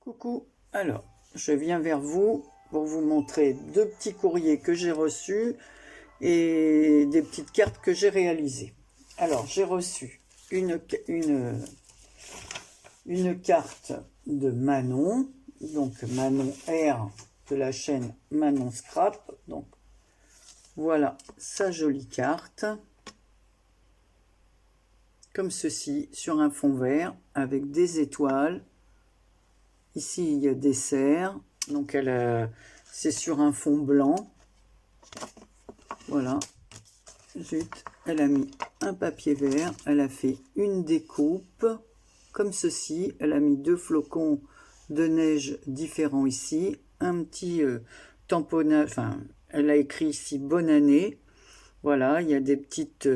Coucou, alors je viens vers vous pour vous montrer deux petits courriers que j'ai reçus et des petites cartes que j'ai réalisées. Alors j'ai reçu une carte de Manon, donc Manon R de la chaîne Manon Scrap. Donc voilà sa jolie carte, comme ceci, sur un fond vert avec des étoiles. Ici, il y a des cerfs, donc c'est sur un fond blanc. Voilà. Zut, elle a mis un papier vert, elle a fait une découpe, comme ceci. Elle a mis deux flocons de neige différents ici, un petit tamponnage, enfin, elle a écrit ici « Bonne année ». Voilà, il y a des petites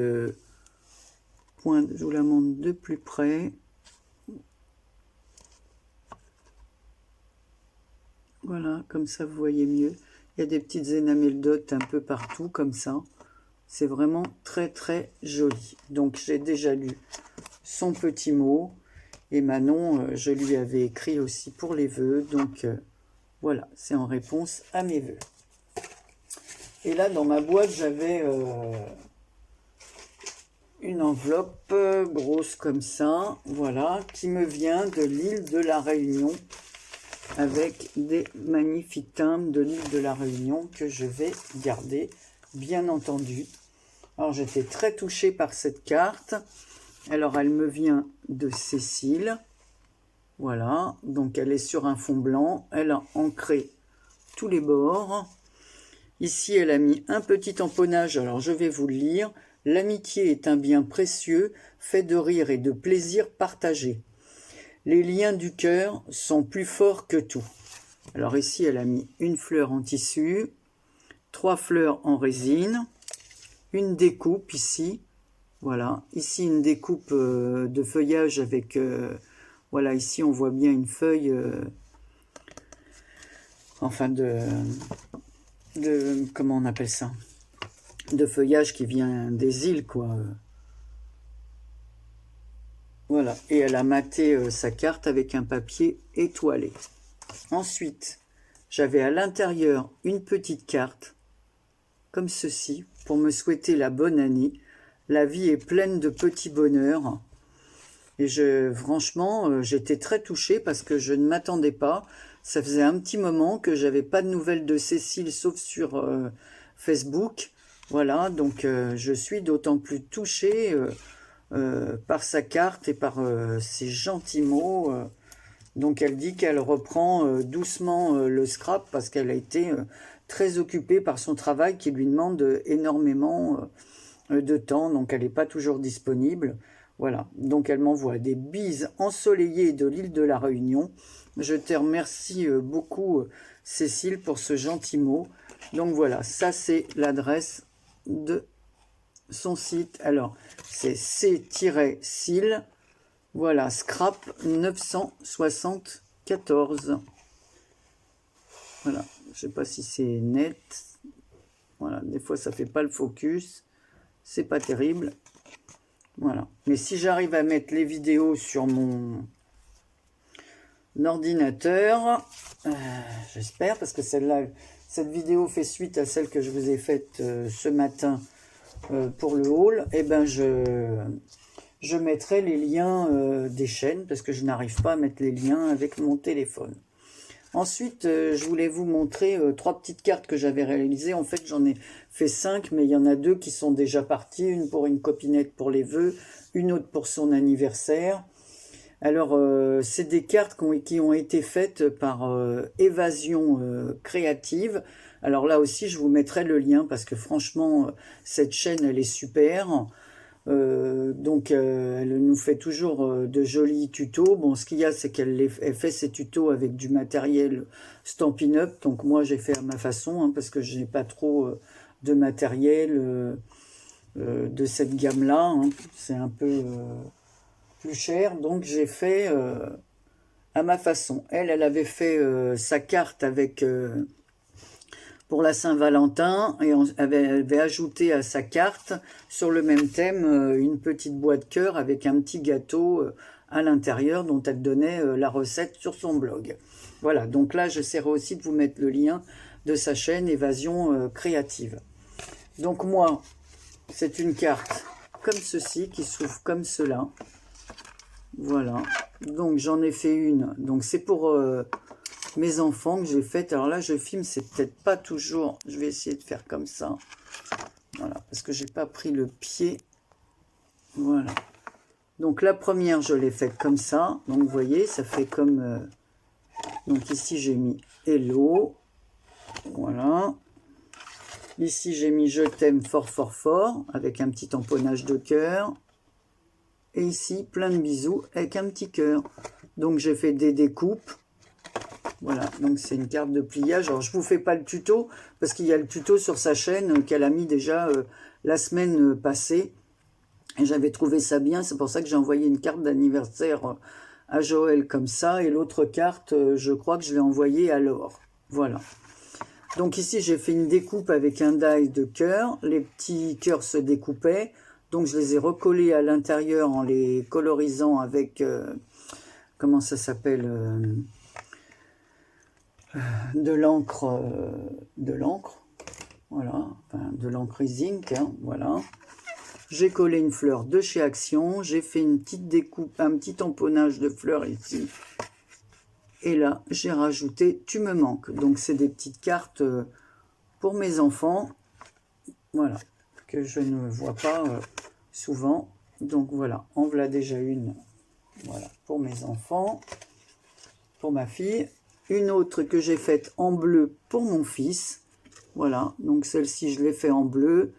pointes, je vous la montre de plus près. Voilà, comme ça vous voyez mieux. Il y a des petites énamels dots un peu partout, comme ça. C'est vraiment très très joli. Donc j'ai déjà lu son petit mot. Et Manon, je lui avais écrit aussi pour les vœux. Donc voilà, c'est en réponse à mes vœux. Et là, dans ma boîte, j'avais une enveloppe grosse comme ça. Voilà, qui me vient de l'île de la Réunion, avec des magnifiques timbres de l'île de la Réunion que je vais garder, bien entendu. Alors, j'étais très touchée par cette carte. Alors, elle me vient de Cécile. Voilà, donc elle est sur un fond blanc. Elle a ancré tous les bords. Ici, elle a mis un petit tamponnage. Alors, je vais vous le lire. « L'amitié est un bien précieux, fait de rire et de plaisir partagé. Les liens du cœur sont plus forts que tout. » Alors ici, elle a mis une fleur en tissu, 3 fleurs en résine, une découpe ici. Voilà, ici une découpe de feuillage avec... voilà, ici on voit bien une feuille... enfin comment on appelle ça? De feuillage qui vient des îles, quoi. Voilà, et elle a maté sa carte avec un papier étoilé. Ensuite, j'avais à l'intérieur une petite carte, comme ceci, pour me souhaiter la bonne année. La vie est pleine de petits bonheurs. Et franchement, j'étais très touchée parce que je ne m'attendais pas. Ça faisait un petit moment que j'avais pas de nouvelles de Cécile, sauf sur Facebook. Voilà, donc je suis d'autant plus touchée par sa carte et par ses gentils mots. Donc elle dit qu'elle reprend doucement le scrap parce qu'elle a été très occupée par son travail qui lui demande énormément de temps. Donc elle n'est pas toujours disponible. Voilà, donc elle m'envoie des bises ensoleillées de l'île de la Réunion. Je te remercie beaucoup Cécile pour ce gentil mot. Donc voilà, ça c'est l'adresse de son site. Alors c'est c-sil. Voilà, Scrap 974. Voilà, je sais pas si c'est net. Voilà, des fois ça fait pas le focus. C'est pas terrible. Voilà. Mais si j'arrive à mettre les vidéos sur mon ordinateur, j'espère, parce que cette vidéo fait suite à celle que je vous ai faite ce matin pour le haul, et ben je mettrai les liens des chaînes, parce que je n'arrive pas à mettre les liens avec mon téléphone. Ensuite, je voulais vous montrer 3 petites cartes que j'avais réalisées. En fait, j'en ai fait 5, mais il y en a 2 qui sont déjà parties. Une pour une copinette pour les vœux, une autre pour son anniversaire. Alors, c'est des cartes qui ont été faites par Évasion Créative. Alors là aussi, je vous mettrai le lien, parce que franchement, cette chaîne, elle est super. Donc elle nous fait toujours de jolis tutos. Bon, ce qu'il y a, c'est qu'elle fait ses tutos avec du matériel Stampin' Up. Donc moi, j'ai fait à ma façon, hein, parce que je n'ai pas trop de matériel de cette gamme-là. Hein. C'est un peu plus cher. Donc j'ai fait à ma façon. Elle avait fait sa carte avec pour la Saint-Valentin, et on avait ajouté à sa carte, sur le même thème, une petite boîte cœur avec un petit gâteau à l'intérieur, dont elle donnait la recette sur son blog. Voilà, donc là, j'essaierai aussi de vous mettre le lien de sa chaîne Évasion Créative. Donc moi, c'est une carte comme ceci, qui s'ouvre comme cela. Voilà, donc j'en ai fait une, donc c'est pour mes enfants que j'ai faite. Alors là, je filme, c'est peut-être pas toujours, je vais essayer de faire comme ça. Voilà, parce que j'ai pas pris le pied. Voilà. Donc la première, je l'ai faite comme ça. Donc vous voyez, ça fait comme... donc ici, j'ai mis Hello. Voilà. Ici, j'ai mis Je t'aime fort, fort, fort, avec un petit tamponnage de cœur. Et ici, plein de bisous avec un petit cœur. Donc j'ai fait des découpes. Voilà, donc c'est une carte de pliage. Alors je vous fais pas le tuto, parce qu'il y a le tuto sur sa chaîne qu'elle a mis déjà la semaine passée. Et j'avais trouvé ça bien, c'est pour ça que j'ai envoyé une carte d'anniversaire à Joël comme ça. Et l'autre carte, je crois que je l'ai envoyée à Laure. Voilà. Donc ici, j'ai fait une découpe avec un die de cœur. Les petits cœurs se découpaient. Donc je les ai recollés à l'intérieur en les colorisant avec... comment ça s'appelle de l'encre, voilà, enfin, de l'encre zinc, hein, voilà. J'ai collé une fleur de chez Action, j'ai fait une petite découpe, un petit tamponnage de fleurs ici, et là, j'ai rajouté Tu me manques. Donc, c'est des petites cartes pour mes enfants, voilà, que je ne vois pas souvent. Donc, voilà, en voilà déjà une, voilà, pour mes enfants, pour ma fille. Une autre que j'ai faite en bleu pour mon fils. Voilà, donc celle-ci, je l'ai fait en bleu.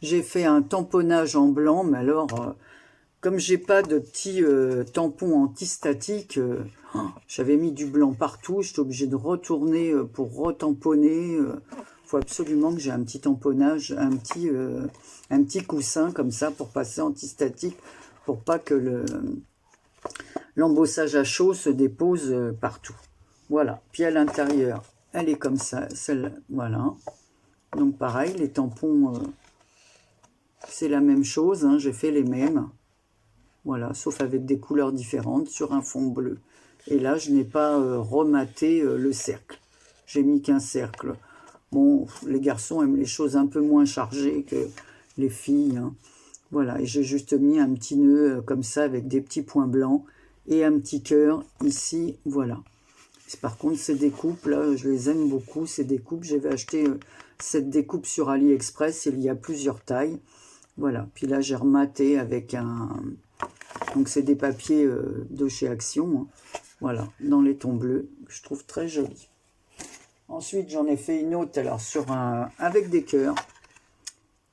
J'ai fait un tamponnage en blanc, mais alors, comme j'ai pas de petits tampons antistatiques, j'avais mis du blanc partout. J'étais obligée de retourner pour retamponner. Faut absolument que j'ai un petit tamponnage, un petit coussin comme ça pour passer antistatique, pour pas que l'embossage à chaud se dépose partout. Voilà, puis à l'intérieur, elle est comme ça, celle, voilà. Donc pareil, les tampons, c'est la même chose, hein, j'ai fait les mêmes. Voilà, sauf avec des couleurs différentes sur un fond bleu. Et là, je n'ai pas rematé le cercle. J'ai mis qu'un cercle. Bon, les garçons aiment les choses un peu moins chargées que les filles, hein. Voilà, et j'ai juste mis un petit nœud comme ça avec des petits points blancs et un petit cœur ici, voilà. Par contre, ces découpes, là, je les aime beaucoup, ces découpes. J'avais acheté cette découpe sur AliExpress, il y a plusieurs tailles. Voilà, puis là, j'ai rematé avec un... Donc, c'est des papiers de chez Action, hein. Voilà, dans les tons bleus, que je trouve très joli. Ensuite, j'en ai fait une autre, alors, avec des cœurs.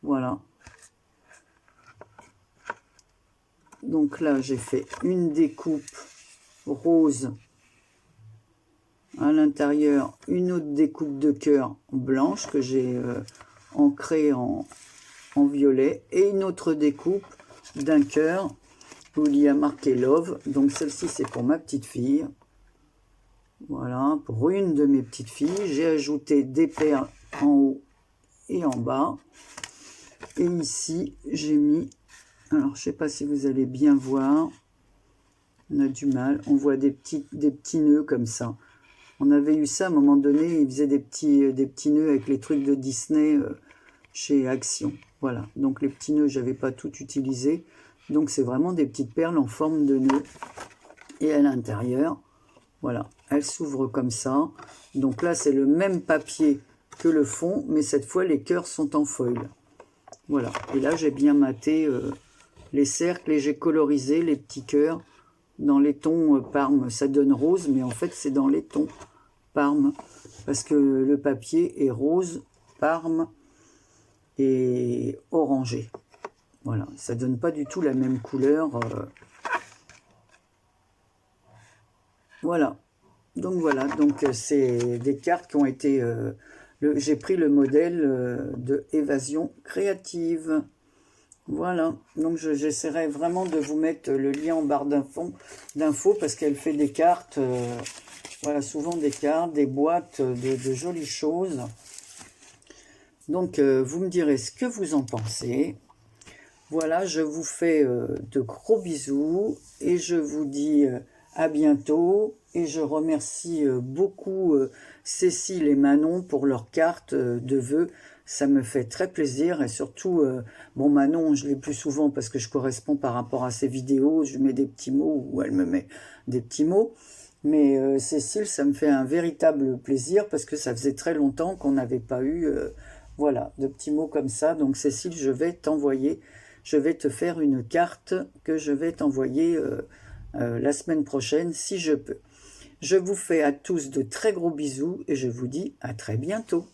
Voilà. Donc là, j'ai fait une découpe rose. À l'intérieur, une autre découpe de cœur blanche que j'ai ancrée en violet. Et une autre découpe d'un cœur où il y a marqué Love. Donc celle-ci, c'est pour ma petite fille. Voilà, pour une de mes petites filles. J'ai ajouté des perles en haut et en bas. Et ici, j'ai mis... Alors, je ne sais pas si vous allez bien voir. On a du mal. On voit des petits nœuds comme ça. On avait eu ça à un moment donné, ils faisaient des petits nœuds avec les trucs de Disney chez Action. Voilà, donc les petits nœuds, j'avais pas tout utilisé. Donc c'est vraiment des petites perles en forme de nœud. Et à l'intérieur, voilà, elles s'ouvrent comme ça. Donc là, c'est le même papier que le fond, mais cette fois, les cœurs sont en foil. Voilà, et là, j'ai bien maté les cercles et j'ai colorisé les petits cœurs. Dans les tons Parme, ça donne rose, mais en fait, c'est dans les tons Parme, parce que le papier est rose, Parme et orangé. Voilà, ça donne pas du tout la même couleur. Voilà, donc c'est des cartes qui ont été... j'ai pris le modèle de Évasion Créative. Voilà, donc j'essaierai vraiment de vous mettre le lien en barre d'infos parce qu'elle fait des cartes, voilà, souvent des cartes, des boîtes de jolies choses. Donc, vous me direz ce que vous en pensez. Voilà, je vous fais de gros bisous et je vous dis à bientôt. Et je remercie beaucoup Cécile et Manon pour leurs cartes de vœux. Ça me fait très plaisir et surtout, bon Manon, je l'ai plus souvent parce que je corresponds par rapport à ses vidéos. Je mets des petits mots ou elle me met des petits mots. Mais Cécile, ça me fait un véritable plaisir parce que ça faisait très longtemps qu'on n'avait pas eu voilà, de petits mots comme ça. Donc Cécile, je vais te faire une carte que je vais t'envoyer la semaine prochaine si je peux. Je vous fais à tous de très gros bisous et je vous dis à très bientôt.